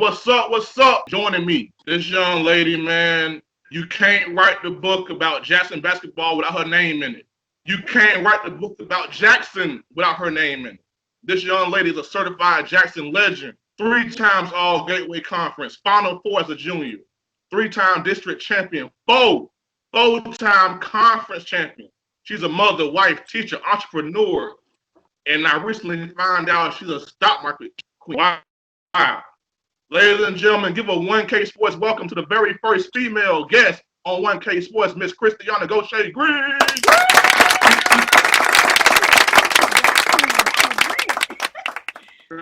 what's up? What's up? Joining me, this young lady, man. You can't write the book about Jackson basketball without her name in it. You can't write the book about Jackson without her name in it. This young lady is a certified Jackson legend. 3 times All Gateway Conference, Final Four as a junior, 3-time district champion, 4-time conference champion. She's a mother, wife, teacher, entrepreneur, and I recently found out she's a stock market queen. Wow. Ladies and gentlemen, give a 1K Sports welcome to the very first female guest on 1K Sports, Miss Kristianna Greene.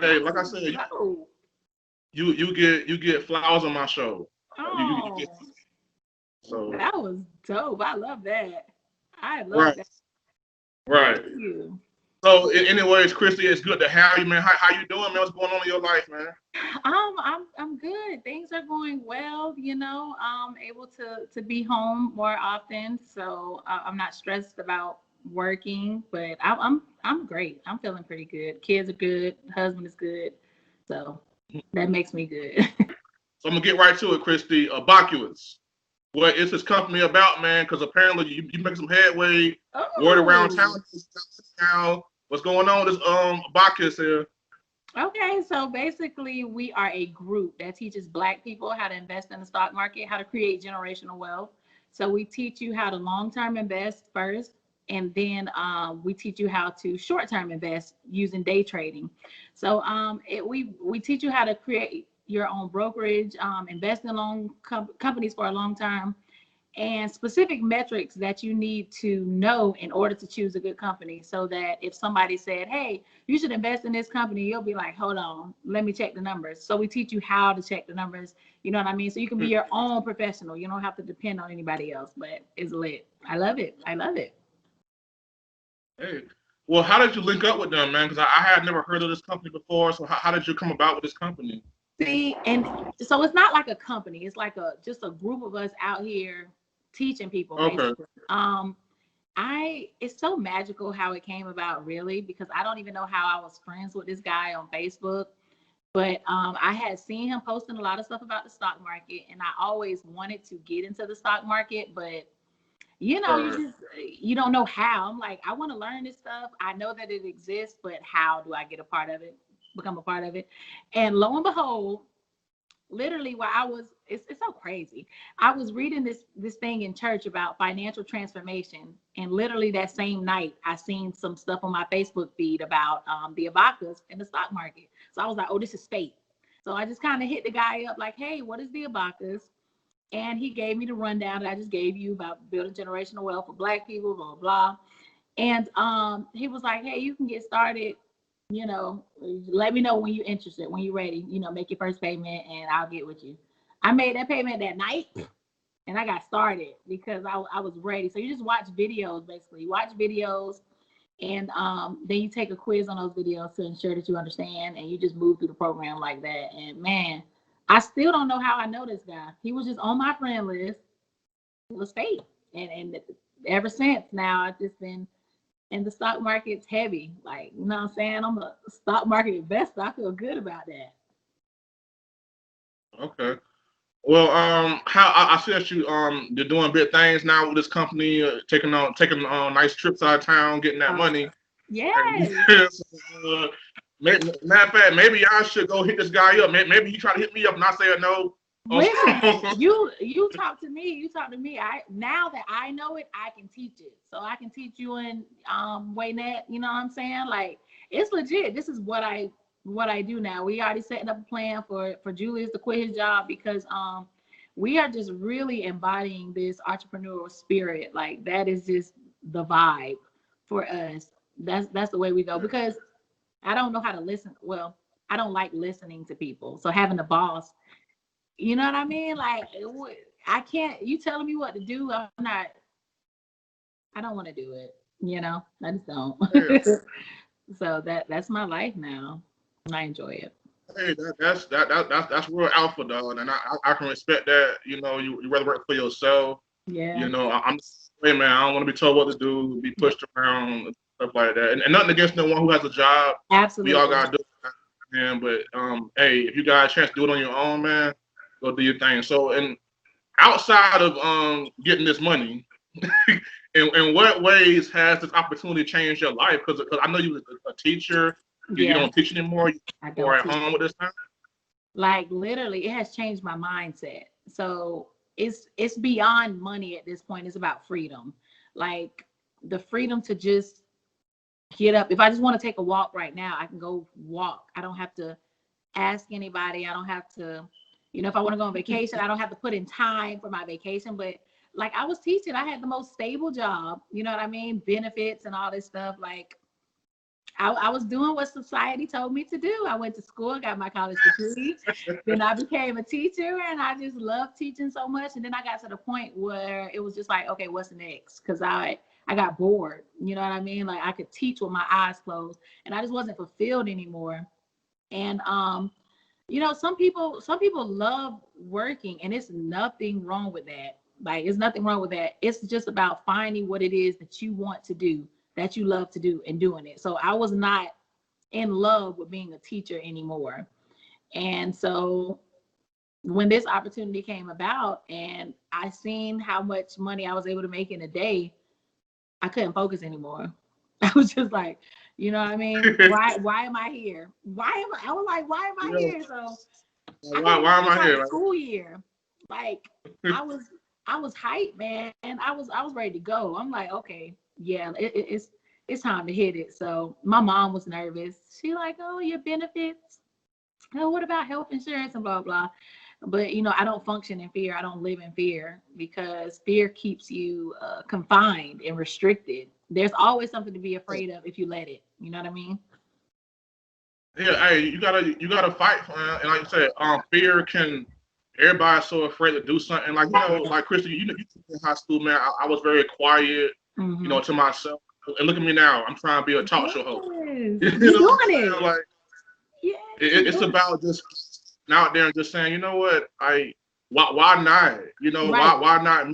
Hey, like I said, you get flowers on my show. Oh, so that was dope. I love that. I love that. Right. Thank you. So, anyways, Christy, it's good to have you, man. How you doing, man? What's going on in your life, man? I'm good. Things are going well. You know, I'm able to be home more often, so I'm not stressed about working. But I'm great. I'm feeling pretty good. Kids are good. Husband is good. So that makes me good. So I'm gonna get right to it, Christy. Abakuas. What is this company about, man? Because apparently you make some headway. Word around town now. What's going on with this Abakuas here? Okay, so basically we are a group that teaches Black people how to invest in the stock market, how to create generational wealth. So we teach you how to long-term invest first, and then we teach you how to short-term invest using day trading. So we teach you how to create your own brokerage, invest in companies for a long time, and specific metrics that you need to know in order to choose a good company, so that if somebody said, hey, you should invest in this company, you'll be like, hold on, let me check the numbers. So we teach you how to check the numbers, you know what I mean? So you can be your own professional. You don't have to depend on anybody else, but it's lit. I love it. Hey, well, how did you link up with them, man? Because I had never heard of this company before. So how did you come about with this company? See, and so it's not like a company. It's like just a group of us out here teaching people. Okay. Basically. It's so magical how it came about, really, because I don't even know how I was friends with this guy on Facebook. But I had seen him posting a lot of stuff about the stock market, and I always wanted to get into the stock market, but you know, you don't know how. I'm like, I want to learn this stuff. I know that it exists, but how do I become a part of it? And lo and behold, literally while it's so crazy. I was reading this thing in church about financial transformation, and literally that same night I seen some stuff on my Facebook feed about the Abakuas in the stock market. So I was like, oh, this is fate. So I just kind of hit the guy up like, hey, what is the Abakuas? And he gave me the rundown that I just gave you about building generational wealth for Black people, blah, blah. And he was like, hey, you can get started, you know, let me know when you're interested, when you're ready, you know, make your first payment and I'll get with you. I made that payment that night and I got started because I was ready. So you just watch videos, basically. You watch videos, and then you take a quiz on those videos to ensure that you understand, and you just move through the program like that. And man, I still don't know how I know this guy. He was just on my friend list. It was fate. And ever since now, I've just been, and the stock market's heavy. Like, you know what I'm saying? I'm a stock market investor. I feel good about that. Okay. Well, how I see that you're doing big things now with this company, taking on nice trips out of town, getting that money. Yes. Matter of fact, maybe I should go hit this guy up. Maybe he try to hit me up and I say no. Listen, you talk to me. Now that I know it, I can teach it. So I can teach you in WayNet. You know what I'm saying? Like, it's legit. This is what I do now. We already setting up a plan for Julius to quit his job because we are just really embodying this entrepreneurial spirit. Like, that is just the vibe for us. That's the way we go, because I don't know how to listen. Well, I don't like listening to people. So having a boss, you know what I mean? Like, I can't, you telling me what to do, I don't want to do it. You know, I just don't. Yeah. So that's my life now. I enjoy it. Hey, that's real alpha, dog, and I can respect that. You know, you rather work for yourself. Yeah. You know, I'm hey man, I don't want to be told what to do, be pushed around, and stuff like that. And nothing against no one who has a job. Absolutely. We all gotta do it. man. But hey, if you got a chance to do it on your own, man, go do your thing. So, and outside of getting this money, in what ways has this opportunity changed your life? Because I know you were a teacher. You Yeah, don't teach anymore. I You're don't at teach. home with this time. Like literally, it has changed my mindset. So it's beyond money at this point. It's about freedom. Like the freedom to just get up. If I just want to take a walk right now, I can go walk. I don't have to ask anybody. I don't have to, if I want to go on vacation, I don't have to put in time for my vacation. But like I was teaching, I had the most stable job, you know what I mean? Benefits and all this stuff. Like I was doing what society told me to do. I went to school, got my college degree. Then I became a teacher and I just loved teaching so much. And then I got to the point where it was just like, okay, what's next? Because I got bored. You know what I mean? Like I could teach with my eyes closed and I just wasn't fulfilled anymore. And some people love working and it's nothing wrong with that. Like it's nothing wrong with that. It's just about finding what it is that you want to do, that you love to do and doing it. So I was not in love with being a teacher anymore. And so when this opportunity came about and I seen how much money I was able to make in a day, I couldn't focus anymore. I was just like, you know what I mean? Why am I here? I was like, why am I Yeah. here? So I Why couldn't even am I start here? the school year. Like I was hyped, man, and I was ready to go. I'm like, okay, yeah, it's time to hit it. So my mom was nervous. She like, oh, your benefits. Oh, what about health insurance and blah blah. But I don't function in fear. I don't live in fear because fear keeps you confined and restricted. There's always something to be afraid of if you let it. You know what I mean? Yeah, hey, you gotta fight, and like you said, fear can. Everybody's so afraid to do something. Like like Krista, you in high school, man. I was very quiet, Mm-hmm. to myself. And look at me now. I'm trying to be a talk show host. Yes, You you're know what I'm doing saying? it. Like Yes, you're it's doing about just out there and just saying, you know what, why not? it. Right. Why not?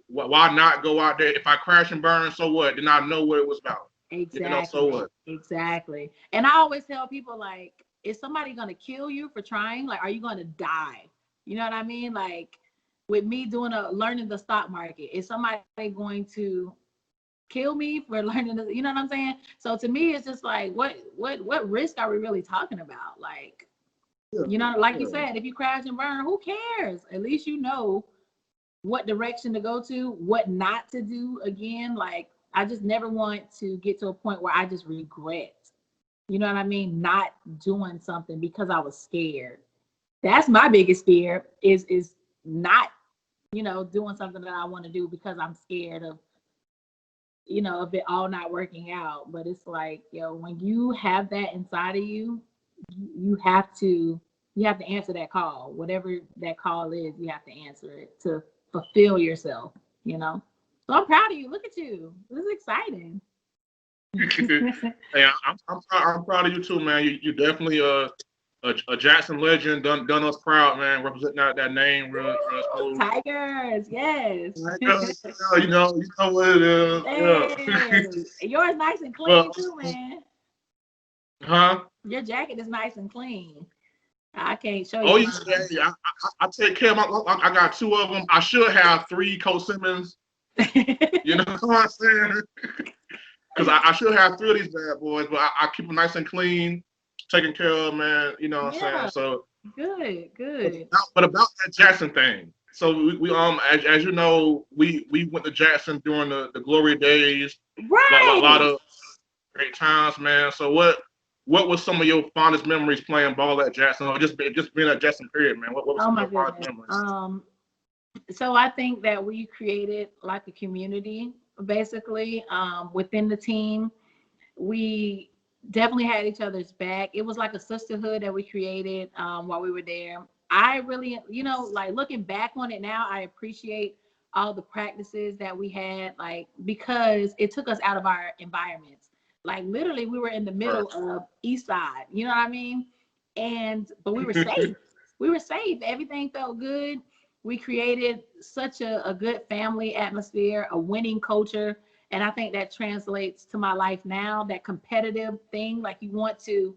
Why not go out there? If I crash and burn, so what? Then I know what it was about. So Exactly. what? Exactly. And I always tell people like, is somebody gonna kill you for trying? Like, are you gonna die? You know what I mean? Like with me learning the stock market, is somebody going to kill me for learning this? You know what I'm saying? So to me, it's just like, what risk are we really talking about? Like, like you said, if you crash and burn, who cares? At least you know what direction to go to, what not to do again. Like, I just never want to get to a point where I just regret, you know what I mean, not doing something because I was scared. That's my biggest fear is not, doing something that I want to do because I'm scared of it all not working out. But it's like, when you have that inside of you, you have to answer that call. Whatever that call is, you have to answer it to fulfill yourself, you know. So I'm proud of you. Look at you. This is exciting. Hey, I'm proud of you too, man. You definitely a Jackson legend, done us proud, man. Representing that name real smooth. Tigers, yes. You know what it is. Hey, Yeah. yours nice and clean Well, too, man. huh? Your jacket is nice and clean. I can't show Oh, you yeah, mine. I take care of my. I got two of them. I should have three Coach Simmons. You know what I'm saying? Because I should have three of these bad boys, but I keep them nice and clean, taken care of, man. You know what I'm saying? Yeah, So, good. but about that Jackson thing. So we as you know, we went to Jackson during the glory days. Lot Right. of great times, man. So what was some of your fondest memories playing ball at Jackson, or just being at Jackson period, man? What was Oh some of my your fondest goodness. memories? So I think that we created like a community basically within the team. We definitely had each other's back. It was like a sisterhood that we created while we were there. I really, like looking back on it now, I appreciate all the practices that we had, like, because it took us out of our environments. Like literally we were in the Right. middle of East Side, you know what I mean? But we were safe. We were safe. Everything felt good. We created such a good family atmosphere, a winning culture. And I think that translates to my life now, that competitive thing. Like you want to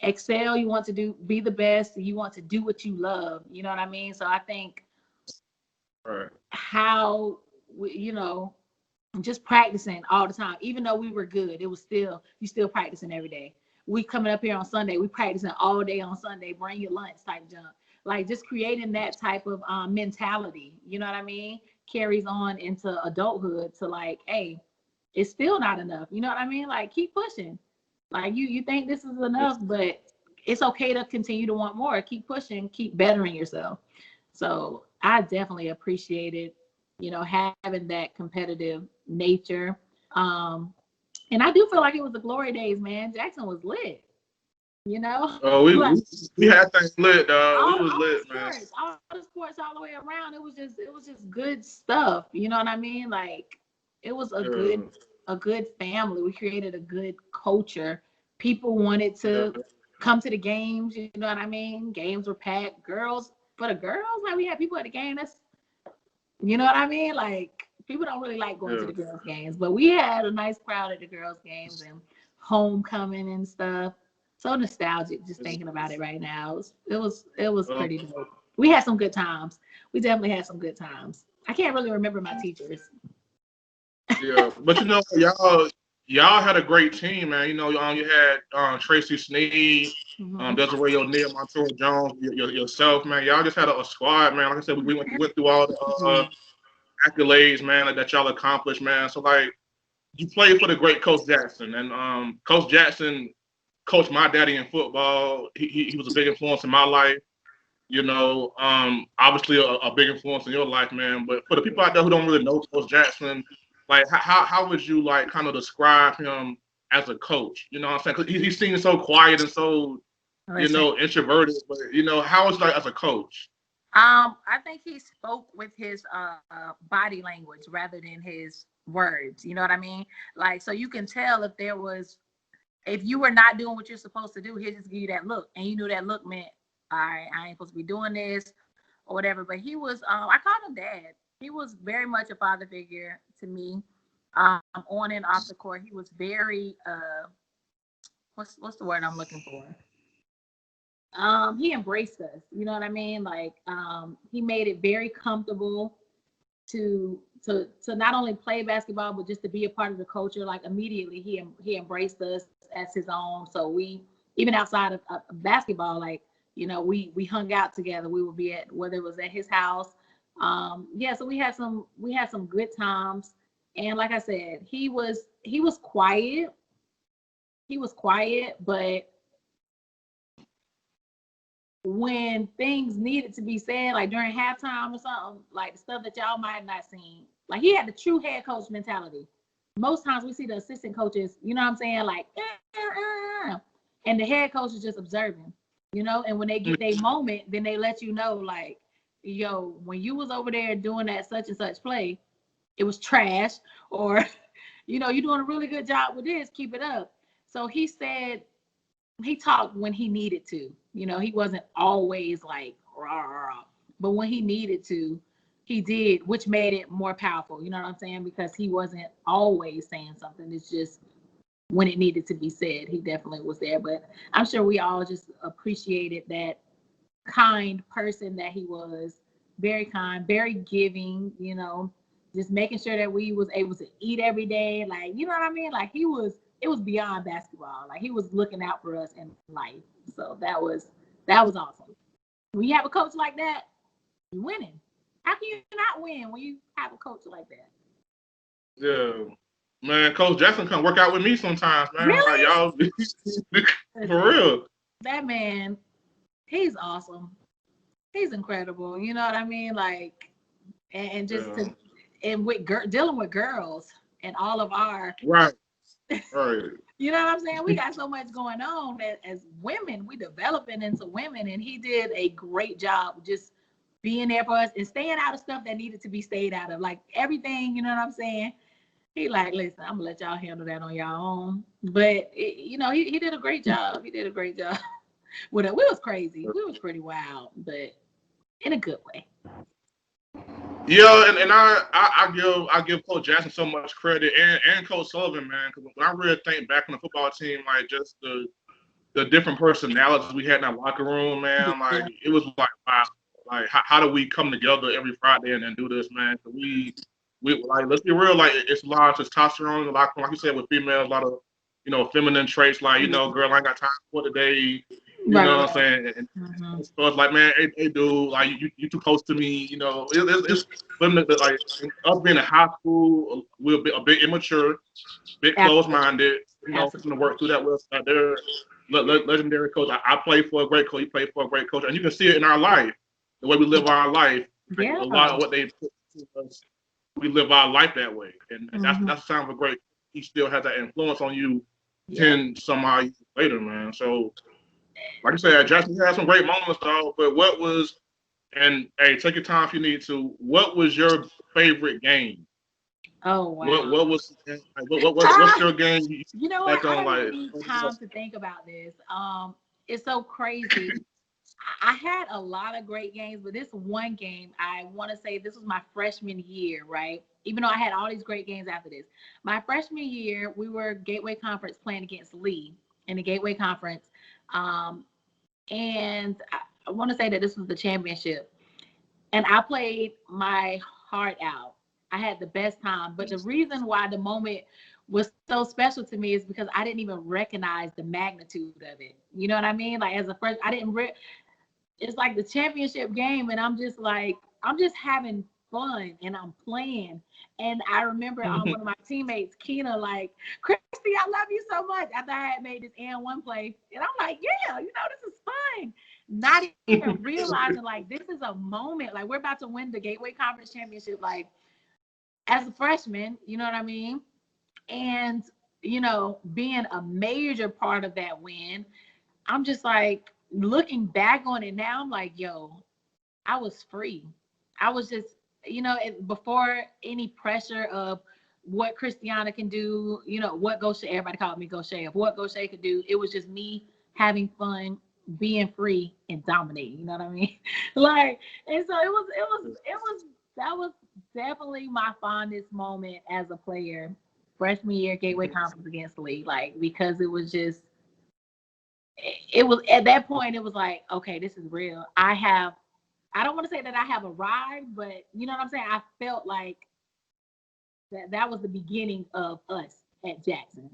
excel. You want to be the best. You want to do what you love. You know what I mean? So I think Right. how, just practicing all the time. Even though we were good, it was you still practicing every day. We coming up here on Sunday, we practicing all day on Sunday. Bring your lunch type junk. Like just creating that type of mentality. You know what I mean? Carries on into adulthood to like, hey, it's still not enough. You know what I mean? Like keep pushing. Like you think this is enough, but it's okay to continue to want more. Keep pushing, keep bettering yourself. So I definitely appreciated, having that competitive nature. And I do feel like it was the glory days, man. Jackson was lit, Oh, like we had things lit, dog. We was all the lit, man. sports, all the way around. It was just good stuff. You know what I mean? Like it was Yeah. a good family. We created a good culture. People wanted Yeah. to come to the games. You know what I mean? Games were packed. Girls, for the girls, like we had people at the game. You know what I mean? Like people don't really like going to Yeah. the girls' games, but we had a nice crowd at the girls' games and homecoming and stuff. So nostalgic just thinking about it right now. It was Um, pretty dope. We had some good times. We definitely had some good times. I can't really remember my teachers. yeah. But y'all had a great team, man. You had Tracy Sneed, Mhm. Desiree O'Neal, Montoya Jones, yourself, man. Y'all just had a squad, man. Like I said, we went through all the accolades, man, like, that y'all accomplished, man. So like you played for the great Coach Jackson, and Coach Jackson coached my daddy in football. He was a big influence in my life. Obviously a big influence in your life, man. But for the people out there who don't really know Coach Jackson, like how would you like kind of describe him as a coach? You know what I'm saying? 'Cause he seems so quiet and so Listen, introverted. But how is like as a coach? I think he spoke with his body language rather than his words. You know what I mean? Like, so you can tell if you were not doing what you're supposed to do, he'll just give you that look, and you knew that look meant, all right, I ain't supposed to be doing this or whatever. But he was, I called him dad. He was very much a father figure to me, on and off the court. He was very, what's the word I'm looking for? He embraced us. You know what I mean? Like, he made it very comfortable to not only play basketball but just to be a part of the culture. Like immediately he embraced us as his own. So we, even outside of basketball, like we hung out together. We would be at, whether it was at his house. Yeah, so we had some good times. And like I said, he was quiet. He was quiet, but when things needed to be said, like during halftime or something, like the stuff that y'all might have not seen, like he had the true head coach mentality. Most times we see the assistant coaches, you know what I'm saying, like, and the head coach is just observing, and when they get their moment, then they let you know, like, yo, when you was over there doing that such and such play, it was trash, or, you're doing a really good job with this, keep it up. So he talked when he needed to. He wasn't always like rah, rah, rah. But when he needed to, he did, which made it more powerful. You know what I'm saying? Because he wasn't always saying something. It's just when it needed to be said, he definitely was there. But I'm sure we all just appreciated that kind person that he was. Very kind, very giving, just making sure that we was able to eat every day. Like, you know what I mean? Like it was beyond basketball. Like he was looking out for us in life. So that was awesome. When you have a coach like that, you're winning. How can you not win when you have a coach like that? Yeah, man. Coach Jackson come work out with me sometimes, man. Like Really? y'all, for real. That man, he's awesome. He's incredible. You know what I mean? Like, and just Yeah. dealing with girls and all of our, Right. Right. you know what I'm saying? We got so much going on that as women, we developing into women, and he did a great job just being there for us and staying out of stuff that needed to be stayed out of. Like everything, you know what I'm saying? He like, listen, I'm gonna let y'all handle that on your own. But he did a great job. He did a great job. We was crazy. We was pretty wild, but in a good way. Yeah, and I give Coach Jackson so much credit and Coach Sullivan, man, because when I really think back on the football team, like just the the different personalities we had in that locker room, man. Like it was like wow. Like how do we come together every Friday and do this, man? We like let's be real. Like it's a lot of testosterone in the locker room. Like you said, with females, a lot of feminine traits. Like girl, I ain't got time for today. You know what I'm saying? And so it's like, man, hey, dude, like you too close to me. It's like us being in high school, we're a bit immature, bit closed-minded. To work through that with us. They're legendary coach. I play for a great coach. You play for a great coach, and you can see it in our life, the way we live our life. Like, a lot of what they put to us, we live our life that way, and that's the sign of a great. He still has that influence on you 10 some odd years later, man. So, like I said, Jackson had some great moments, though. But what was, and hey, take your time if you need to. What was your favorite game? Oh wow! What's your game? You know what? I don't even need time to think about this. It's so crazy. I had a lot of great games, but this one game, I want to say this was my freshman year, right? Even though I had all these great games after this. My freshman year, we were Gateway Conference playing against Lee in the Gateway Conference. And I want to say that this was the championship. And I played my heart out. I had the best time. But the reason why the moment was so special to me is because I didn't even recognize the magnitude of it. You know what I mean? Like as a freshman, I didn't it's like the championship game, and I'm just having fun and I'm playing. And I remember one of my teammates, Keena, like, Christy, I love you so much, after I had made this N1 play. And I'm like, yeah, this is fun. Not even realizing like this is a moment, like we're about to win the Gateway Conference Championship, like as a freshman, you know what I mean? And, being a major part of that win, I'm just like, looking back on it now, I'm like, yo, I was free. I was just, before any pressure of what Kristianna can do, what Goshe, everybody called me Goshe, of what Goshe could do. It was just me having fun, being free, and dominating. You know what I mean? Like, and so that was definitely my fondest moment as a player, freshman year Gateway Conference against Lee, like, because it was just. It was at that point, it was like, okay, this is real. I don't want to say that I have arrived, but you know what I'm saying? I felt like that was the beginning of us at Jackson.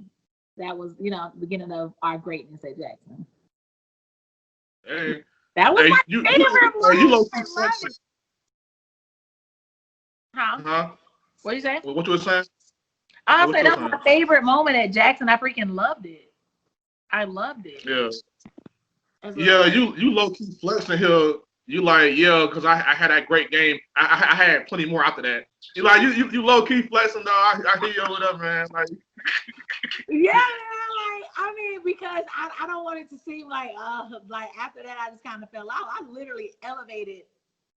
That was, the beginning of our greatness at Jackson. Hey, that was my favorite you low key flexing. Huh? What you say? What you were saying? I said that was my favorite moment at Jackson. I freaking loved it. I loved it. Yeah. Yeah, you low key flexing here. You like, yeah, because I had that great game. I had plenty more after that. You like you low key flexing though. I hear you over there, man. Like, yeah, like I mean, because I don't want it to seem like after that I just kind of fell out. I literally elevated.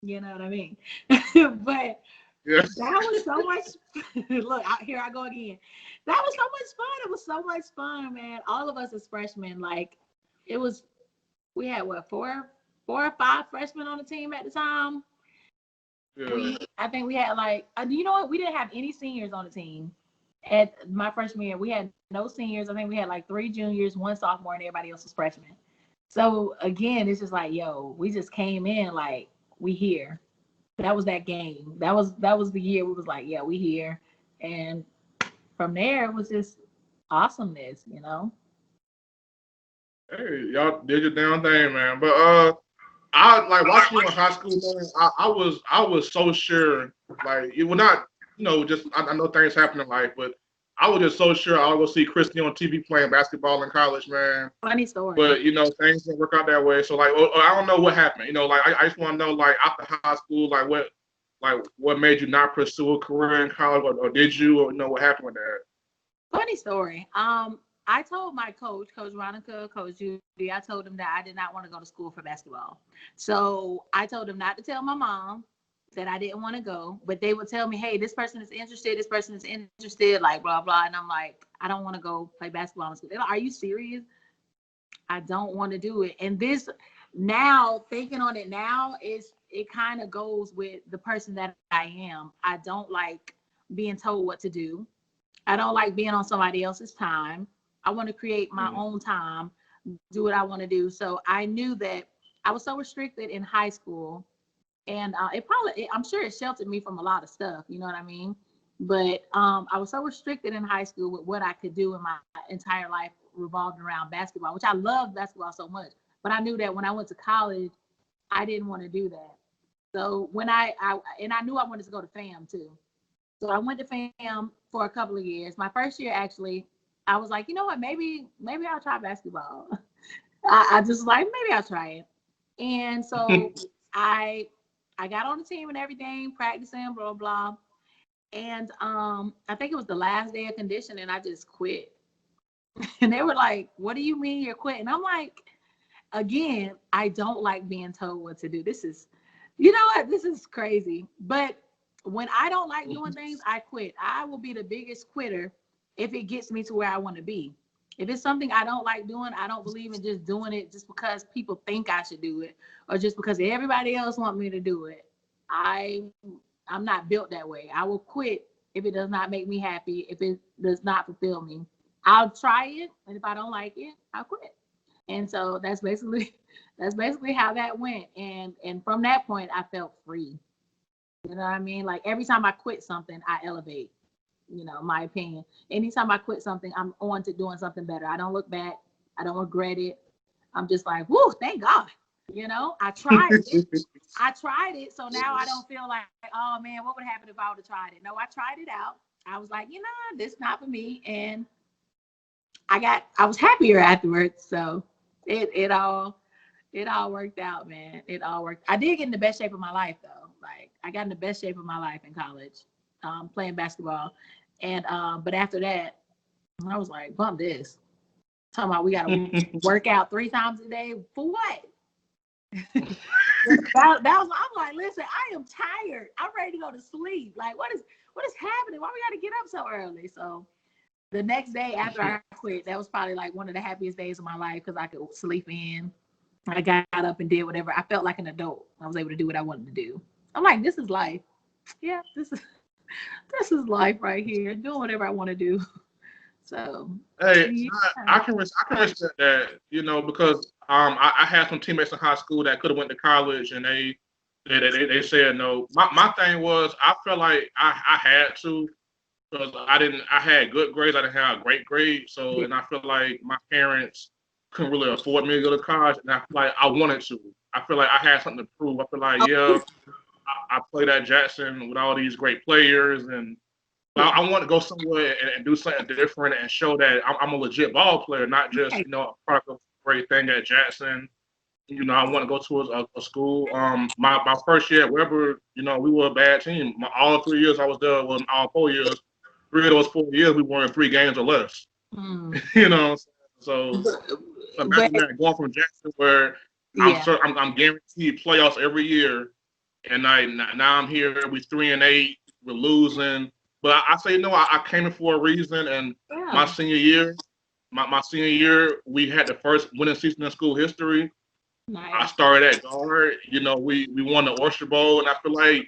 You know what I mean? But yeah. That was so much. Look, here I go again. That was so much fun. It was so much fun, man. All of us as freshmen, like, it was. We had four or five freshmen on the team at the time. Yeah. I think we had like, you know what? We didn't have any seniors on the team at my freshman year. We had no seniors. I think we had like 3 juniors, 1 sophomore, and everybody else was freshmen. So again, it's just like, yo, we just came in like, we here. That was that game. That was the year we was like, yeah, we here. And from there, it was just awesomeness, Hey, y'all did your damn thing, man. But I like watching you in high school, man. I was so sure, like, it would not, just I know things happen in life, but I was just so sure I would see Christy on TV playing basketball in college, man. Funny story. But things didn't work out that way. So like, I don't know what happened. Like I just want to know, like, after high school, what made you not pursue a career in college, or did you, or what happened with that? Funny story. I told my coach, Coach Ronica, Coach Judy, I told him that I did not want to go to school for basketball. So I told him not to tell my mom that I didn't want to go, but they would tell me, hey, this person is interested, like, blah, blah. And I'm like, I don't want to go play basketball in school. They're like, are you serious? I don't want to do it. And this, now, thinking on it now, it kind of goes with the person that I am. I don't like being told what to do. I don't like being on somebody else's time. I want to create my own time, do what I want to do. So I knew that I was so restricted in high school, and I'm sure it sheltered me from a lot of stuff. You know what I mean? But I was so restricted in high school with what I could do in my entire life revolved around basketball, which I love basketball so much. But I knew that when I went to college, I didn't want to do that. So when I knew I wanted to go to FAM too. So I went to FAM for a couple of years. My first year, actually, I was like, you know what, maybe I'll try basketball. I just like, maybe I'll try it. And so I got on the team and everything, practicing, blah, blah. And I think it was the last day of conditioning, I just quit. And they were like, what do you mean you're quitting? I'm like, again, I don't like being told what to do. This is, you know what? This is crazy. But when I don't like doing things, I quit. I will be the biggest quitter if it gets me to where I want to be. If it's something I don't like doing, I don't believe in just doing it just because people think I should do it or just because everybody else wants me to do it. I'm not built that way. I will quit if it does not make me happy, if it does not fulfill me. I'll try it, and if I don't like it, I'll quit. And so that's basically how that went. And from that point, I felt free. You know what I mean? Like every time I quit something, I elevate. You know, my opinion. Anytime I quit something, I'm on to doing something better. I don't look back. I don't regret it. I'm just like, whoo, thank God. You know, I tried it. So now I don't feel like, oh man, what would happen if I would have tried it? No, I tried it out. I was like, you know, this is not for me. And I was happier afterwards. So it all worked out, man. It all worked. I did get in the best shape of my life though. Like I got in the best shape of my life in college, playing basketball. And but after that, I was like, bump this. Talking about we gotta work out 3 times a day. For what? that was, I'm like, listen, I am tired. I'm ready to go to sleep. Like, what is happening? Why we gotta get up so early? So the next day after I quit, that was probably like one of the happiest days of my life because I could sleep in. I got up and did whatever. I felt like an adult. I was able to do what I wanted to do. I'm like, this is life. Yeah, this is life right here. Doing whatever I want to do. So Hey, yeah. I can respect that, you know, because I had some teammates in high school that could have went to college and they said no. My thing was I felt like I had to because I had good grades, I didn't have great grades, so and I feel like my parents couldn't really afford me to go to college, and I feel like I wanted to. I feel like I had something to prove. I feel like I played at Jackson with all these great players and I want to go somewhere and do something different and show that I'm a legit ball player, not just, you know, a product of a great thing at Jackson. You know, I want to go to a school. My first year at Weber, you know, we were a bad team. All 3 years I was there, well, all 4 years, 3 of those 4 years we won 3 games or less. You know, so imagine that going from Jackson where I'm guaranteed playoffs every year, and now I'm here. We 3-8, we're losing. But I say no. I came in for a reason, and my senior year, my senior year, we had the first winning season in school history. Nice. I started at guard. You know, we won the Oyster Bowl, and I feel like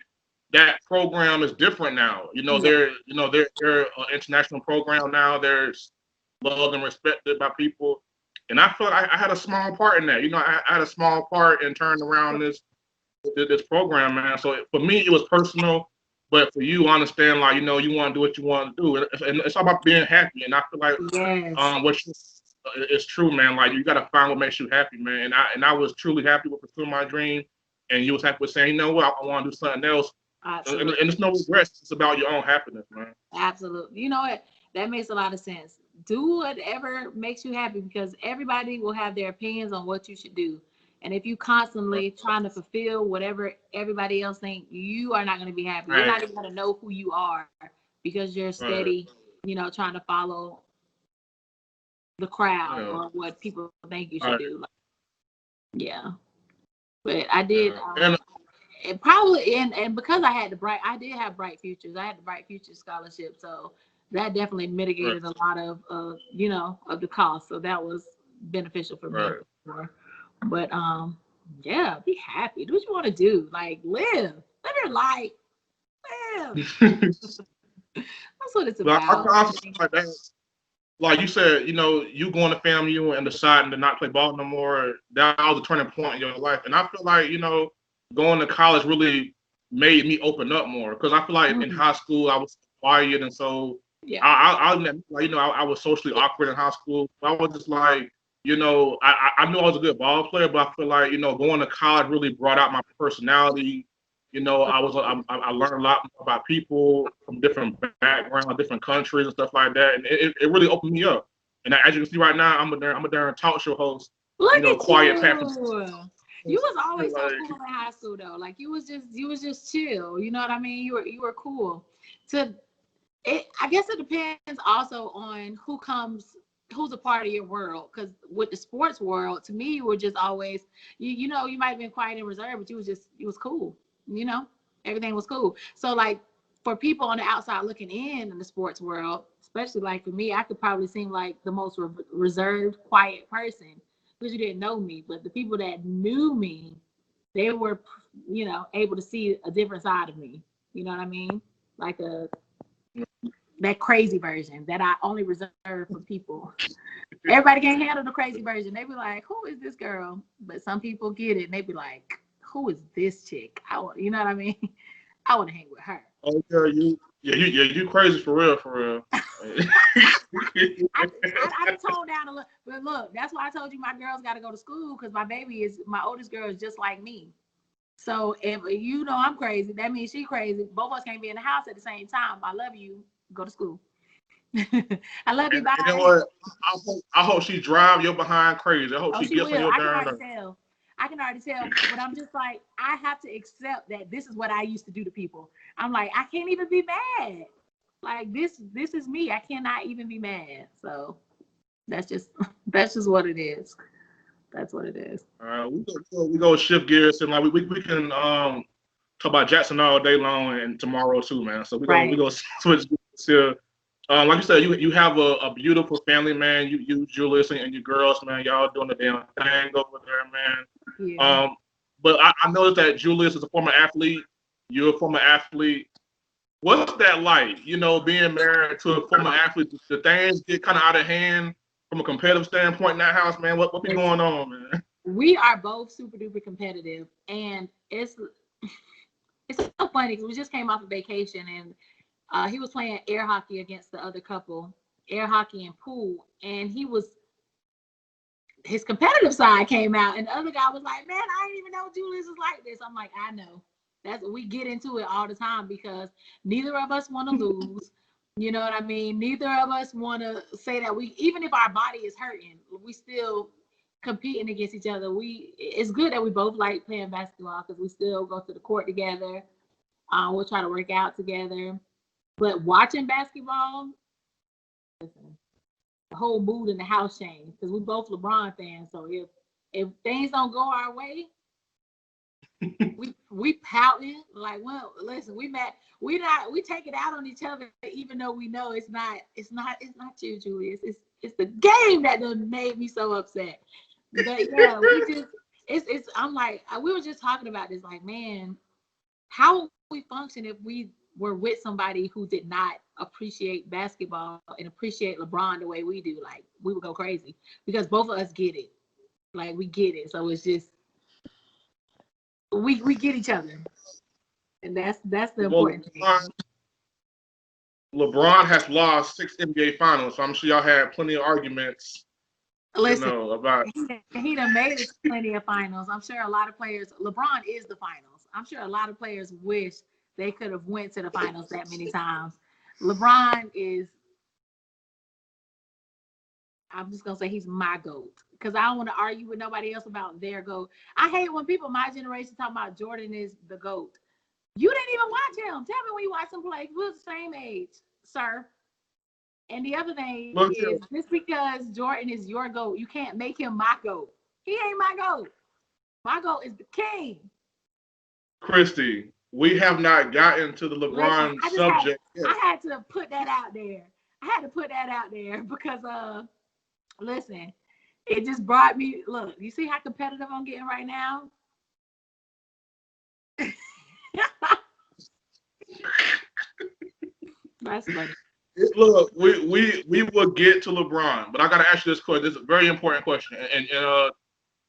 that program is different now. You know, they're an international program now. They're loved and respected by people, and I feel like I had a small part in that. You know, I had a small part in turning around this program, man. So for me, it was personal. But for you, I understand, like, you know, you want to do what you want to do. And it's all about being happy. And I feel like it's true, man. Like, you got to find what makes you happy, man. And I was truly happy with pursuing my dream. And you was happy with saying, you know what, I want to do something else. And it's no regrets. It's about your own happiness, man. Absolutely. You know what? That makes a lot of sense. Do whatever makes you happy because everybody will have their opinions on what you should do. And if you constantly trying to fulfill whatever everybody else thinks, you are not going to be happy. You're not even going to know who you are because you're steady, you know, trying to follow the crowd or what people think you should do. Like, yeah. But I did, and probably, and because I did have bright futures. I had the bright future scholarship. So that definitely mitigated a lot of, you know, of the cost. So that was beneficial for me. But yeah, be happy. Do what you want to do. Like live your life. Live. That's what it's about. like you said, you going to FAMU and deciding to not play ball no more, that was a turning point in your life. And I feel like, going to college really made me open up more because I feel like in high school I was quiet and so Yeah. I was socially awkward in high school. I was just like, I knew I was a good ball player, but I feel like, going to college really brought out my personality. I learned a lot more about people from different backgrounds, different countries and stuff like that, and it really opened me up. And as you can see right now, I'm a darn talk show host. Look at Quiet you. You was always so cool in high school though. Like you was just chill. You know what I mean? You were cool. I guess it depends also on who's a part of your world. Because with the sports world, to me, you were just always you might have been quiet and reserved, but you was cool. Everything was cool. So like for people on the outside looking in the sports world, especially like for me, I could probably seem like the most reserved, quiet person because you didn't know me. But the people that knew me, they were, able to see a different side of me. You know what I mean? Like that crazy version that I only reserve for people. Everybody can't handle the crazy version. They be like, "Who is this girl?" But some people get it, and they be like, "Who is this chick?" You know what I mean? I want to hang with her. Oh you crazy for real, for real. I toned down a little, but look, that's why I told you my girls got to go to school because my oldest girl is just like me. So if I'm crazy, that means she crazy. Both of us can't be in the house at the same time. I love you. Go to school. I love you. Bye. You know what? I hope she drive your behind crazy. I hope she gets will. on your darn. I can already tell, but I'm just like, I have to accept that this is what I used to do to people. I'm like, I can't even be mad. Like this is me. I cannot even be mad. So that's just what it is. That's what it is. All right, we go shift gears and like we can talk about Jackson all day long and tomorrow too, man. So we go switch gears here. Like you said, you have a beautiful family, man. You Julius and your girls, man. Y'all doing the damn thing over there, man. Yeah. But I noticed that Julius is a former athlete. You're a former athlete. What's that like? Being married to a former athlete. The things get kind of out of hand from a competitive standpoint in that house, man. What be going on, man? We are both super duper competitive, and it's so funny because we just came off a vacation and he was playing air hockey against the other couple, air hockey and pool, and his competitive side came out, and the other guy was like, "Man, I didn't even know Julius was like this." I'm like, "I know." We get into it all the time because neither of us want to lose. You know what I mean? Neither of us want to say that even if our body is hurting, we still competing against each other. It's good that we both like playing basketball because we still go to the court together. We'll try to work out together. But watching basketball, listen, the whole mood in the house changed because we both LeBron fans. So if things don't go our way, we pouting like, well, listen, we take it out on each other, even though we know it's not you, Julius. It's the game that done made me so upset. But yeah, I'm like, we were just talking about this, like, man, how would we function if we were with somebody who did not appreciate basketball and appreciate LeBron the way we do? Like, we would go crazy because both of us get it. Like, we get it. So it's just we get each other, and that's the important thing. LeBron has lost 6 NBA finals, so I'm sure y'all had plenty of arguments. Listen, about he done made it plenty of finals. I'm sure a lot of players. LeBron is the finals. I'm sure a lot of players wish they could have went to the finals that many times. LeBron is. I'm just gonna say he's my GOAT because I don't want to argue with nobody else about their GOAT. I hate when people my generation talk about Jordan is the GOAT. You didn't even watch him. Tell me when you watch him play. We're the same age, sir. And the other thing is, just because Jordan is your GOAT, you can't make him my GOAT. He ain't my GOAT. My GOAT is the king. Christy, we have not gotten to the LeBron subject yet. I had to put that out there. Because listen, it just brought me, look, you see how competitive I'm getting right now? That's funny. Look, we will get to LeBron, but I gotta ask you this question. This is a very important question, and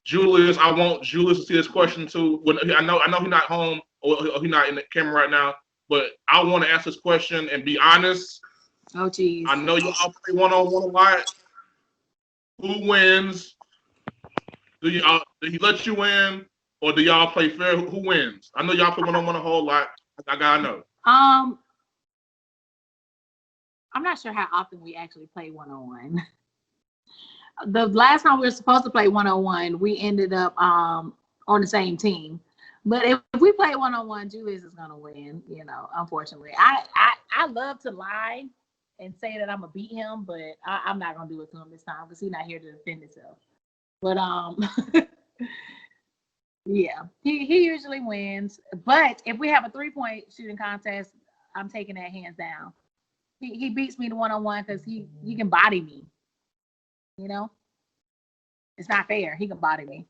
Julius, I want Julius to see this question too. When I know he's not home or he's not in the camera right now, but I want to ask this question and be honest. Oh, geez. I know y'all play one-on-one a lot. Who wins? Do he let you win, or do y'all play fair? Who wins? I know y'all play one-on-one a whole lot. I gotta know. I'm not sure how often we actually play one-on-one. The last time we were supposed to play one-on-one, we ended up on the same team. But if we play one-on-one, Julius is gonna win. You know, unfortunately, I love to lie and say that I'm gonna beat him, but I'm not gonna do it to him this time because he's not here to defend himself. But yeah, he usually wins. But if we have a 3-point shooting contest, I'm taking that hands down. He beats me to one-on-one because he can body me. You know, it's not fair. He can body me.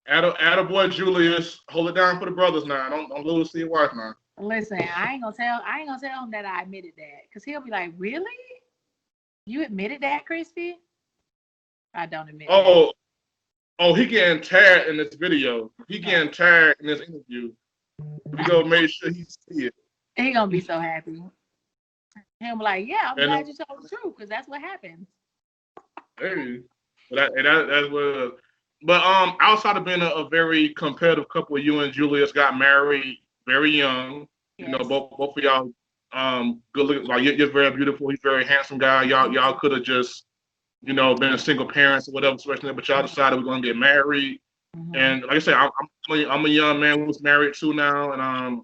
Attaboy Julius, hold it down for the brothers now. Don't lose to your wife now. Listen, I ain't gonna tell him that I admitted that, because he'll be like, "Really? You admitted that, Crispy?" I don't admit that. Oh, he getting tagged in this video. He getting tagged in this interview. We gonna make sure he see it. He gonna be so happy. He'll be like, "Yeah, I'm glad you told the truth, because that's what happens." Hey, that's what. But outside of being a very competitive couple, you and Julius got married very young. Yes. You know, both of y'all good looking. Like you're very beautiful. He's a very handsome guy. Y'all could have just, you know, been single parents or whatever, especially. But y'all decided we're gonna get married. Mm-hmm. And like I said, I'm a young man who's married too now, and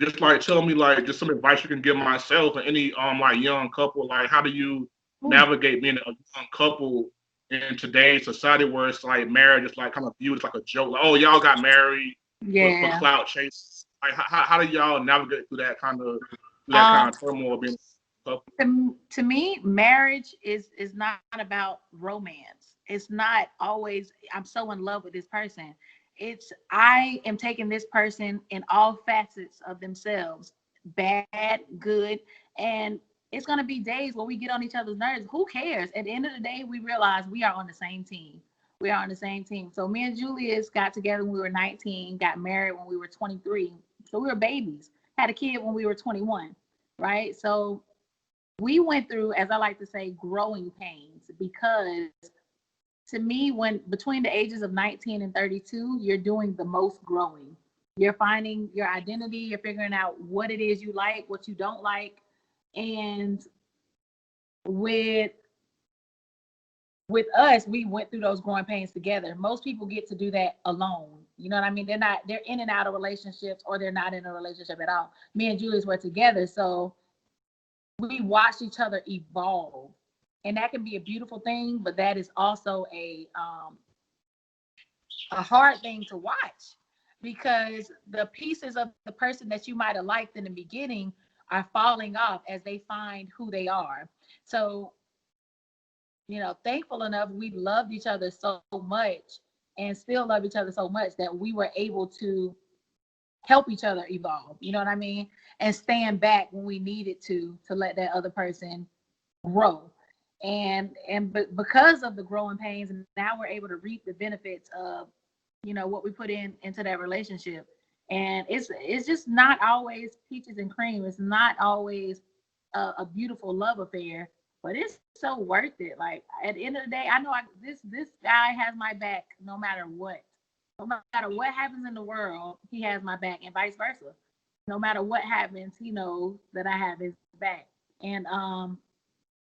just like tell me like just some advice you can give myself and any like young couple, like how do you navigate being a young couple in today's society where it's like marriage is like kind of viewed as like a joke, like, oh, y'all got married for clout chase. Like how do y'all navigate through that kind of turmoil being a couple? To me, marriage is not about romance. It's not always I'm so in love with this person. It's I am taking this person in all facets of themselves, bad, good, and it's going to be days where we get on each other's nerves. Who cares? At the end of the day, we realize we are on the same team. We are on the same team. So me and Julius got together when we were 19, got married when we were 23. So we were babies, had a kid when we were 21, right? So we went through, as I like to say, growing pains, because to me, when between the ages of 19 and 32, you're doing the most growing. You're finding your identity. You're figuring out what it is you like, what you don't like. And with us, we went through those growing pains together. Most people get to do that alone. You know what I mean? They're in and out of relationships, or they're not in a relationship at all. Me and Julius were together. So we watched each other evolve. And that can be a beautiful thing, but that is also a hard thing to watch, because the pieces of the person that you might have liked in the beginning are falling off as they find who they are. So, you know, thankful enough, we loved each other so much and still love each other so much that we were able to help each other evolve, you know what I mean? And stand back when we needed to let that other person grow. And because of the growing pains, and now we're able to reap the benefits of, you know, what we put into that relationship. And it's just not always peaches and cream. It's not always a beautiful love affair, but it's so worth it. Like at the end of the day, I know this guy has my back no matter what. No matter what happens in the world, he has my back, and vice versa. No matter what happens, he knows that I have his back. And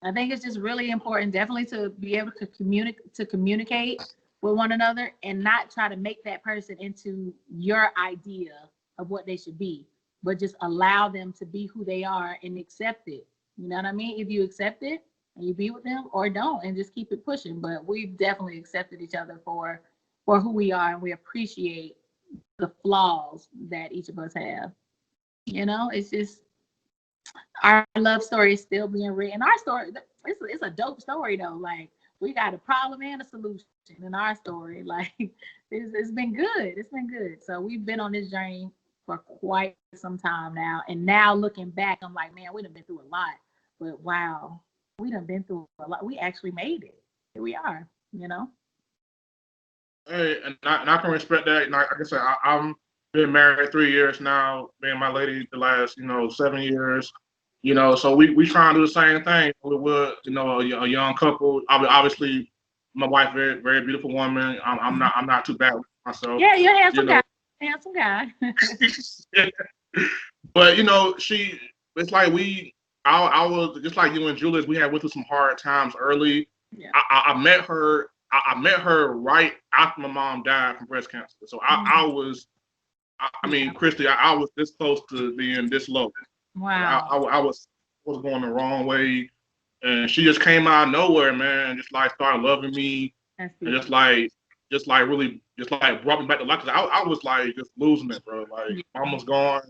I think it's just really important, definitely, to be able to communicate with one another and not try to make that person into your idea of what they should be, but just allow them to be who they are and accept it. You know what I mean? If you accept it and you be with them, or don't, and just keep it pushing. But we've definitely accepted each other for who we are, and we appreciate the flaws that each of us have. You know, it's just our love story is still being written. Our story, it's a dope story though. Like, we got a problem and a solution in our story. Like, it's been good. It's been good. So we've been on this journey for quite some time now. And now looking back, I'm like, man, we done been through a lot. But wow, we done been through a lot. We actually made it. Here we are, you know? Hey, and I can respect that. And like I said, I'm been married 3 years now. Me and my lady the last 7 years. So we trying to do the same thing. We would a young couple. Obviously, my wife very beautiful woman. I'm not too bad with myself. Yeah, you're a handsome guy. Handsome guy. But it's like I was just like you and Julius. We had went through some hard times early. Yeah. I met her. I met her right after my mom died from breast cancer. So I was, Christy, I was this close to being this low. Wow. I was going the wrong way, and she just came out of nowhere, man. And just like started loving me, and just like really brought me back to life. Cause I was like just losing it, bro. Like mama's gone.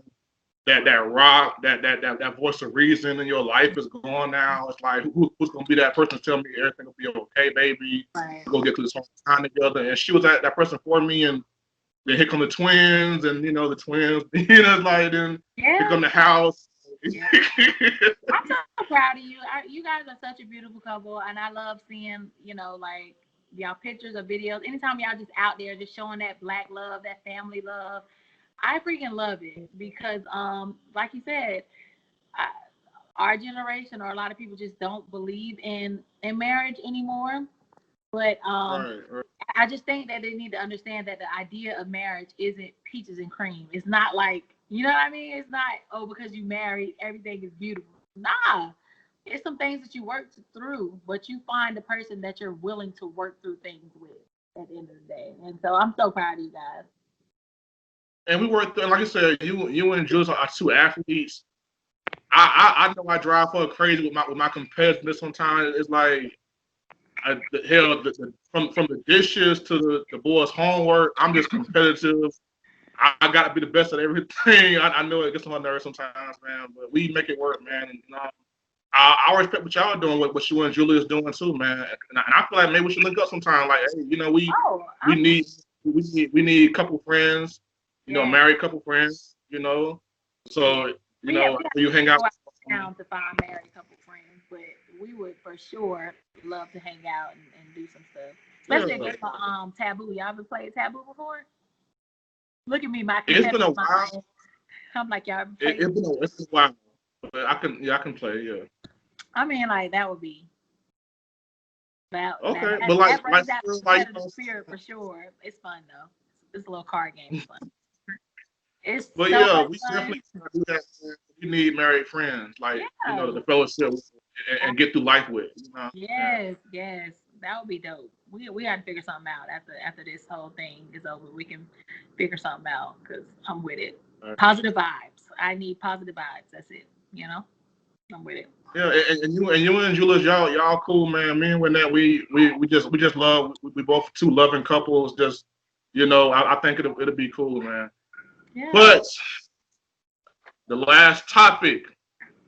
That rock, that voice of reason in your life is gone now. It's like who's gonna be that person to tell me everything will be okay, baby? Right. We're gonna get through this whole time together. And she was that person for me. And then here come the twins, and the twins, it's like then here come the house. Yeah. I'm so proud of you. You guys are such a beautiful couple, and I love seeing like y'all pictures or videos. Anytime y'all just out there just showing that Black love, that family love. I freaking love it because, like you said, our generation or a lot of people just don't believe in marriage anymore. But Right. I just think that they need to understand that the idea of marriage isn't peaches and cream. It's not like, you know what I mean? It's not, because you married, everything is beautiful. Nah, it's some things that you work through, but you find the person that you're willing to work through things with at the end of the day. And so I'm so proud of you guys. And we worked, like I said, you and Jules are two athletes. I know I drive her crazy with my competitiveness sometimes. It's like from the dishes to the boys' homework, I'm just competitive. I gotta be the best at everything. I know it gets on my nerves sometimes, man, but we make it work, man. And I respect what y'all doing, what you and Julius doing too, man. And I feel like maybe we should link up sometime. Like, hey, we need a couple friends. Married couple friends, So, you hang out. Down to find married couple friends, but we would for sure love to hang out and do some stuff. Especially against Taboo. Y'all ever played Taboo before? Look at me, my It's been a while. I'm like, y'all ever played? It's been a while. But I can play, yeah. I mean, like that would be that. Okay, that, but that brings out the competitive spirit for sure. It's fun though. It's a little card game. It's fun. But so yeah, we definitely do that. We need married friends, like the fellowship and get through life with. Yes, that would be dope. We got to figure something out after this whole thing is over. We can figure something out because I'm with it. Right. Positive vibes. I need positive vibes. That's it. I'm with it. Yeah, and you and Julius, y'all cool, man. Me and Wynette, we just love. We both two loving couples. Just I think it'll be cool, man. Yeah. But the last topic,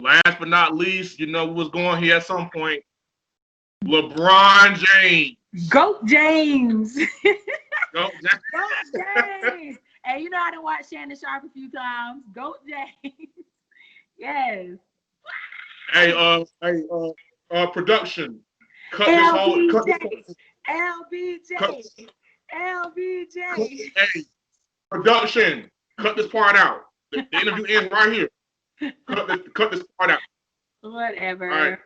last but not least, what's going here at some point. LeBron James. Goat James. Goat James. Hey, I done watched Shannon Sharp a few times. Goat James. Yes. Hey, production. Cut this whole. LBJ. Hey, production. Cut this part out. The interview ends right here. Cut this part out. Whatever. All right.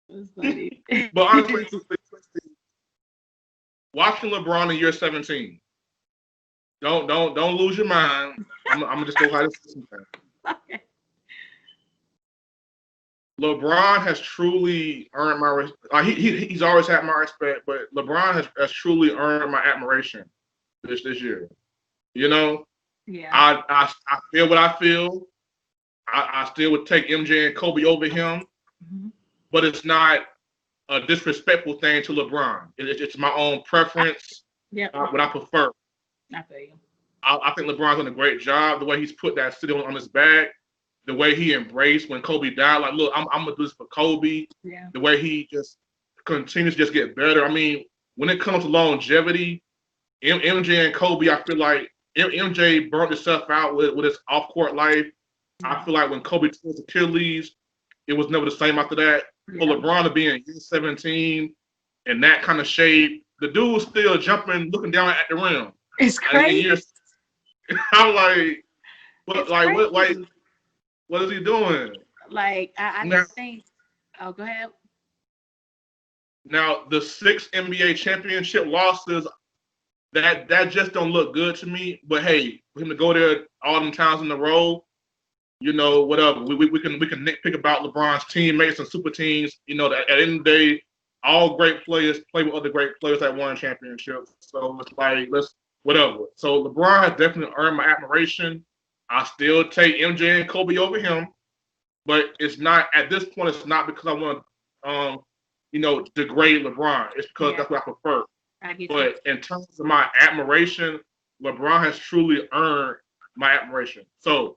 It was funny. But honestly, watching LeBron in year 17. Don't lose your mind. I'm gonna just go hide this. Okay. LeBron has truly earned my respect. He's always had my respect, but LeBron has truly earned my admiration this year. Yeah. I feel what I feel. I still would take MJ and Kobe over him, but it's not a disrespectful thing to LeBron. It's my own preference. Yeah. What I prefer. I feel you. I think LeBron's done a great job. The way he's put that city on his back, the way he embraced when Kobe died. Like, look, I'm gonna do this for Kobe. Yeah. The way he just continues to just get better. I mean, when it comes to longevity, MJ and Kobe, I feel like MJ burnt himself out with his off court life. I feel like when Kobe tore his Achilles, it was never the same after that. For LeBron to be in year 17 in that kind of shape, the dude's still jumping, looking down at the rim. It's crazy. I'm like, crazy. What is he doing? Like, I now, think. Oh, go ahead. Now, the 6 NBA championship losses, that just don't look good to me. But hey, for him to go there all them times in a row, whatever. We can nitpick about LeBron's teammates and super teams. At the end of the day, all great players play with other great players that won championships. So it's like, whatever. So LeBron has definitely earned my admiration. I still take MJ and Kobe over him, but it's not at this point. It's not because I want to, degrade LeBron. It's because that's what I prefer. But in terms of my admiration, LeBron has truly earned my admiration. So,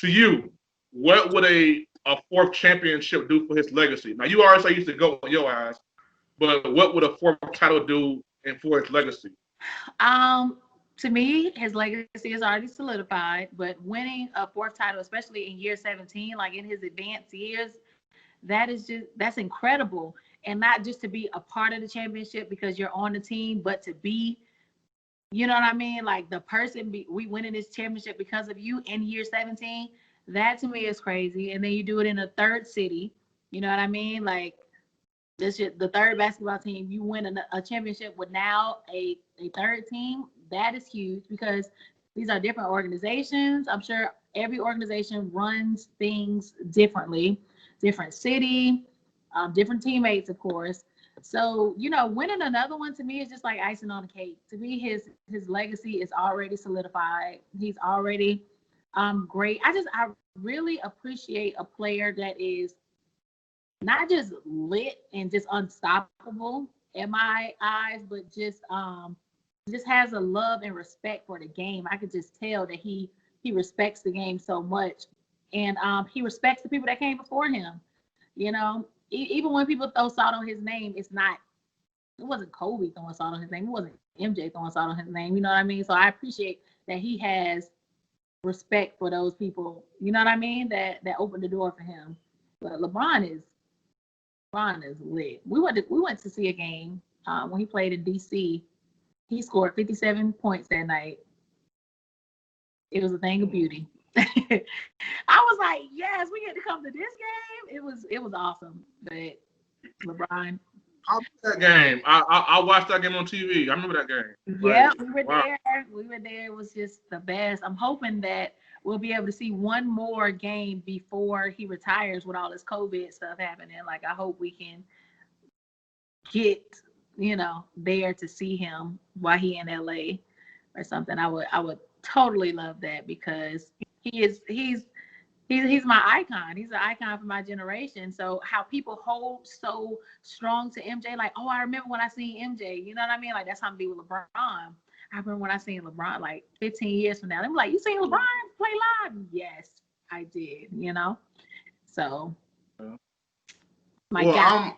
to you, what would a 4th championship do for his legacy? Now, you already say used to go in your eyes, but what would a 4th title do for his legacy? To me, his legacy is already solidified, but winning a 4th title, especially in year 17, like in his advanced years, that's incredible. And not just to be a part of the championship because you're on the team, but to be, you know what I mean? Like the person, we winning this championship because of you in year 17. That to me is crazy. And then you do it in a 3rd city. You know what I mean? Like the 3rd basketball team, you win a championship with now a 3rd team. That is huge because these are different organizations. I'm sure every organization runs things differently, different city, different teammates, of course. So, winning another one to me is just like icing on the cake. To me, his legacy is already solidified. He's already great. I really appreciate a player that is not just lit and just unstoppable in my eyes, but just has a love and respect for the game. I could just tell that he respects the game so much, and he respects the people that came before him. Even when people throw salt on his name, it wasn't Kobe throwing salt on his name. It wasn't MJ throwing salt on his name. You know what I mean? So I appreciate that he has respect for those people. You know what I mean? That opened the door for him. But LeBron is lit. We went to see a game when he played in DC. He scored 57 points that night. It was a thing of beauty. I was like, yes, we get to come to this game. It was awesome. But LeBron. I watched that game. I watched that game on TV. I remember that game. Yeah, we were there. We were there. It was just the best. I'm hoping that we'll be able to see one more game before he retires with all this COVID stuff happening. Like, I hope we can get, there to see him while he in LA or something. I would totally love that because he's my icon. He's an icon for my generation. So how people hold so strong to MJ, like, oh, I remember when I seen MJ. You know what I mean? Like, that's how I'm be with LeBron. I remember when I seen LeBron like 15 years from now. They're like, you seen LeBron play live? Yes, I did. So my God.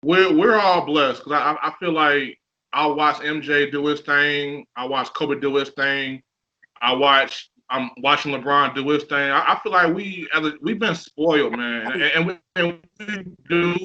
We're all blessed because I feel like I watch MJ do his thing. I watch Kobe do his thing. I'm watching LeBron do his thing. I feel like we've been spoiled, man, and we do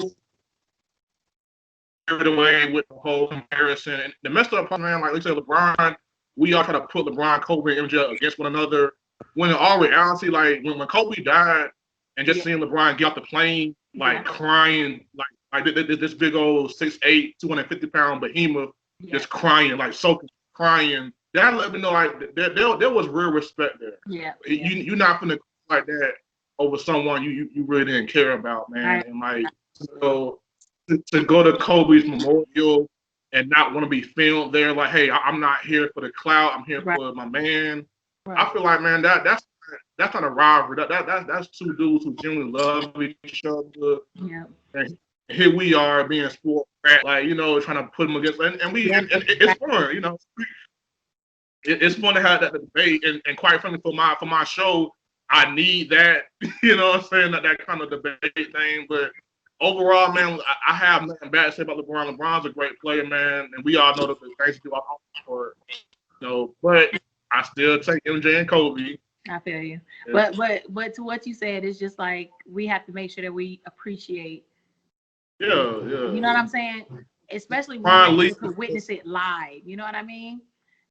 it away with the whole comparison. And the messed up part, man, like said, LeBron, we all try to put LeBron, Kobe, and MJ against one another. When in all reality, like when Kobe died, and just seeing LeBron get off the plane, like crying, like this big old 6'8", 250-pound behemoth, just crying, like soaking, crying. That let me know like there was real respect there. Yeah. You're not gonna like that over someone you really didn't care about, man. Right. And like so to go to Kobe's memorial and not want to be filmed there, like, hey, I'm not here for the clout, I'm here for my man. Right. I feel like, man, that's not a rivalry. That's two dudes who genuinely love each other. Yeah. And here we are being sport, like, trying to put them against, and it's fun, It's fun to have that debate, and quite frankly, for my show, I need that, what I'm saying, that kind of debate thing. But overall, man, I have nothing bad to say about LeBron. LeBron's a great player, man, and we all know that the things he do off the court. No, but I still take MJ and Kobe. I feel you. Yeah, But to what you said, it's just like we have to make sure that we appreciate, yeah, you know what yeah. I'm saying? Especially when you're Prime able league. to witness it live. You know what I mean?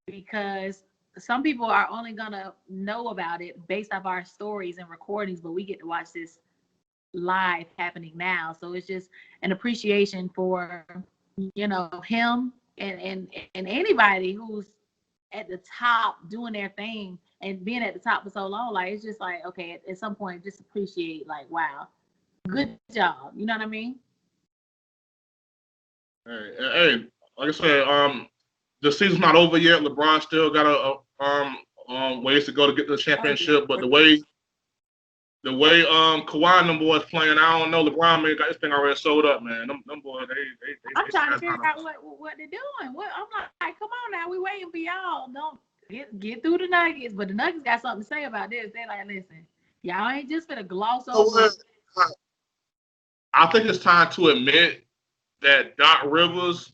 Because some people are only gonna know about it based off our stories and recordings, but we get to watch this live happening now. So it's just an appreciation for, him and anybody who's at the top doing their thing and being at the top for so long. Like it's just like, okay, at some point just appreciate, like, wow, good job. You know what I mean? Hey, like I said, the season's not over yet. LeBron still got ways to go to get to the Oh yeah. championship. But the way Kawhi and them boys playing, I don't know. LeBron man got this thing already sold up, man. Them boys, I'm they trying to stand figure kind out what they're doing. What I'm like, come on now, we waiting for y'all. Don't get through the Nuggets, but the Nuggets got something to say about this. They like, listen, y'all ain't just gonna gloss over. I think it's time to admit that Doc Rivers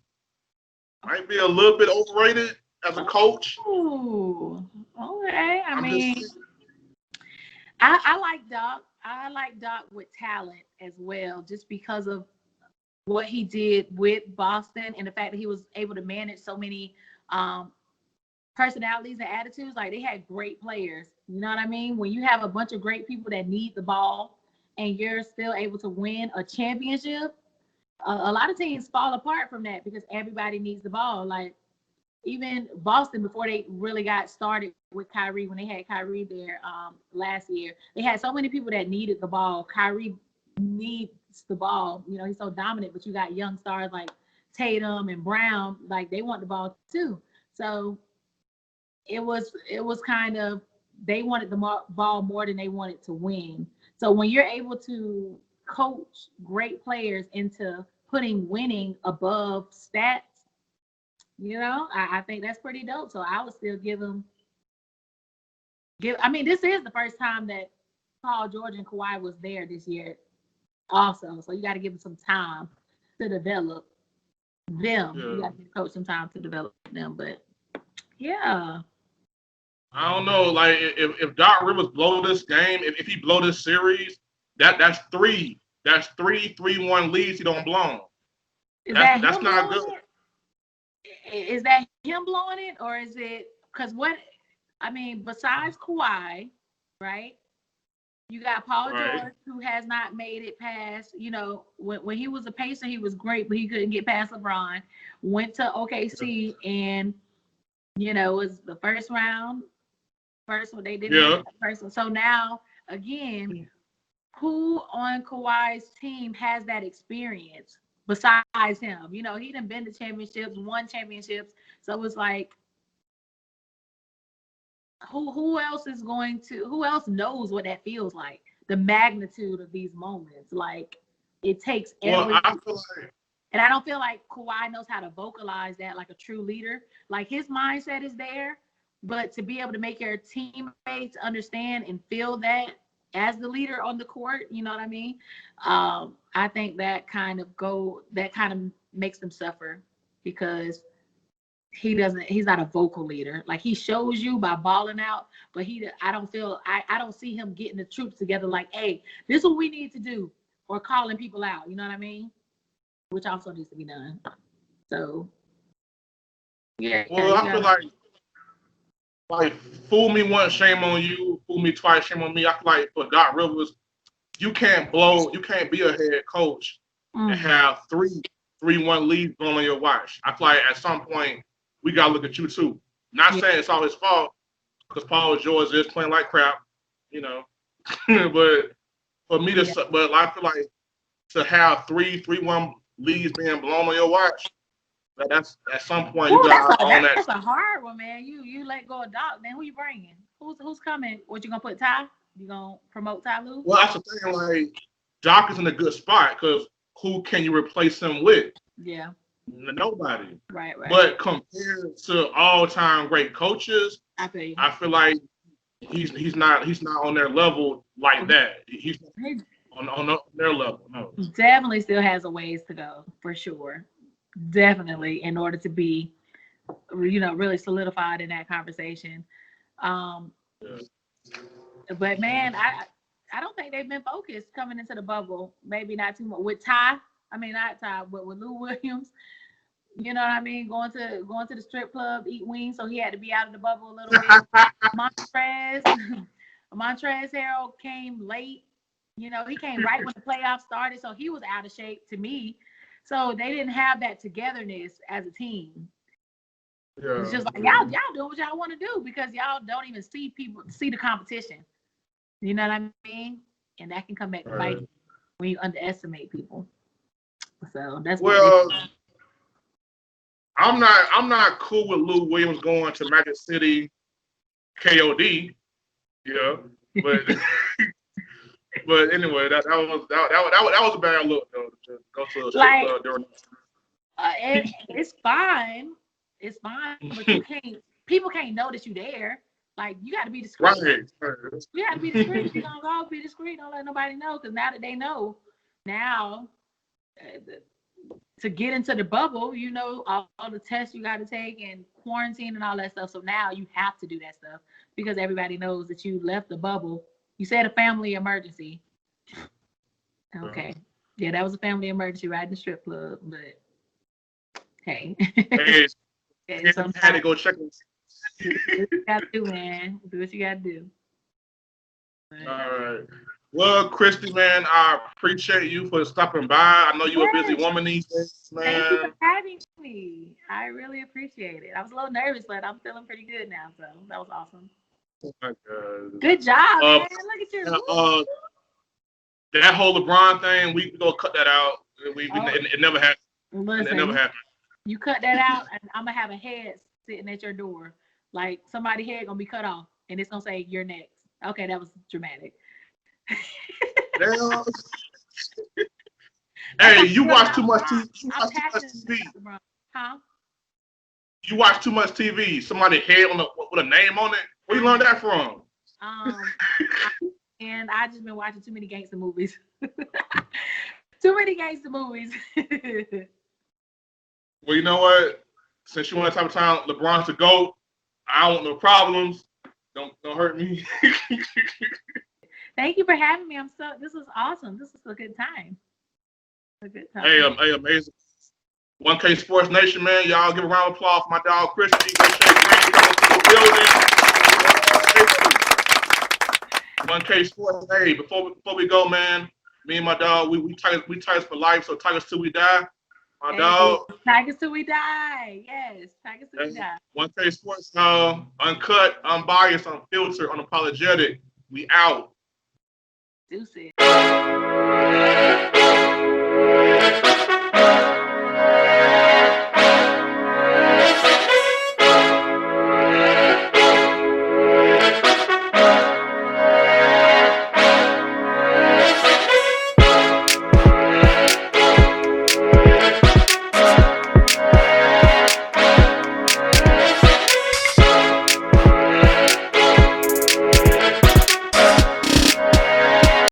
might be a little bit overrated as a coach. Oh, okay. I I'm just mean, I like Doc. I like Doc with talent as well, just because of what he did with Boston and the fact that he was able to manage so many um, personalities and attitudes. Like they had great players. You know what I mean? When you have a bunch of great people that need the ball and you're still able to win a championship, a lot of teams fall apart from that because everybody needs the ball. Like even Boston, before they really got started with Kyrie, when they had Kyrie there last year, they had so many people that needed the ball. Kyrie needs the ball. You know, he's so dominant, but you got young stars like Tatum and Brown, like they want the ball too. So it was kind of, they wanted the ball more than they wanted to win. So when you're able to coach great players into putting winning above stats, I think that's pretty dope. So I would still give. I mean, this is the first time that Paul George and Kawhi was there this year, also. So you got to give them some time to develop them. You yeah. got to give the coach some time to develop them. But yeah, I don't know. Like if Doc Rivers blow this game, if he blow this series, that's three. That's 3-1 leads he don't blow. is That's that that's him not blowing good. it? Is that him blowing it, or is it because what? I mean, besides Kawhi, right? You got Paul Right. George, who has not made it past, when he was a Pacer, he was great, but he couldn't get past LeBron. Went to OKC and, was the first one, they didn't make Yeah. it first one. So now, again, who on Kawhi's team has that experience besides him? He done been to championships, won championships. So it's like, who else knows what that feels like, the magnitude of these moments. Like it takes Well, every, I feel like and I don't feel like Kawhi knows how to vocalize that like a true leader. Like his mindset is there, but to be able to make your teammates understand and feel that as the leader on the court, you know what I mean? I think that kind of makes them suffer because he's not a vocal leader. Like he shows you by balling out, but I don't see him getting the troops together like, hey, this is what we need to do, or calling people out, you know what I mean? Which also needs to be done. So yeah, well, you I feel gotta. like fool me once, shame on you. Fool me twice, shame on me. I feel like for Doc Rivers, you can't be a head coach and Mm, have 3-1 leads going on your watch. I feel like at some point we gotta look at you too. Not yeah, saying it's all his fault because Paul George is playing like crap, you know. But for me yeah. but I feel like to have 3-1 leads being blown on your watch, that's at some point you Ooh, gotta own that. that's a hard one, man. You let go of Doc, then who you bringing? Who's coming? What you gonna put Ty? You gonna promote Ty Lue? Well, that's the thing. Like Doc is in a good spot because who can you replace him with? Yeah, Nobody. right. But compared to all-time great coaches, I feel you. I feel like he's not on their level like that. He's He on their level. No. definitely still has a ways to go for sure. Definitely, in order to be really solidified in that conversation. But man, I don't think they've been focused coming into the bubble. Maybe not too much with Ty. I mean, not Ty, but with Lou Williams. You know what I mean? Going to the strip club, eat wings, so he had to be out of the bubble a little bit. Montrezl Harrell came late. He came right when the playoffs started, so he was out of shape to me. So they didn't have that togetherness as a team. Yeah, it's just like y'all doing what y'all want to do because y'all don't even see the competition. You know what I mean? And that can come back to bite you when you underestimate people. So that's I'm not cool with Lou Williams going to Magic City, KOD. Yeah, but but anyway, that was a bad look though. To go to a strip club during. It's fine. It's fine, but people can't know that you're there. Like, you got to be discreet. Right. You got to be discreet. You're going to go be discreet. Don't let nobody know, because now that they know, to get into the bubble, all the tests you got to take and quarantine and all that stuff. So now you have to do that stuff because everybody knows that you left the bubble. You said a family emergency. Okay. Yeah, that was a family emergency right in the strip club, but hey. Hey, had to go check it. Do what you got to do, man. Do what you got to do. All right. Well, Kristi, man, I appreciate you for stopping by. I know you're a busy woman these days, man. Thank you for having me. I really appreciate it. I was a little nervous, but I'm feeling pretty good now, so that was awesome. Oh my God. Good job, man. Look at you. That whole LeBron thing, we gonna cut that out. It never happened. Listen, it never happened. You cut that out, and I'm gonna have a head sitting at your door, like somebody's head gonna be cut off, and it's gonna say you're next. Okay, that was dramatic. Hey, you watch too much TV. Huh? You watch too much TV. Somebody head with a name on it. Where you learn that from? And I just been watching too many gangster movies. Too many gangster movies. Well, you know what? Since you want to type of time, LeBron's the GOAT. I don't want no problems. Don't hurt me. Thank you for having me. This was awesome. This was a good time. Hey, amazing. 1K Sports Nation, man. Y'all give a round of applause for my dog Kristi. Greene, 1K Sports. Hey, before we go, man, me and my dog, we Tigers for life. So Tigers till we die. My dog. Tigers till we die. Yes, Tigers till we die. 1K Sports, uncut, unbiased, unfiltered, unapologetic. We out. Deuces.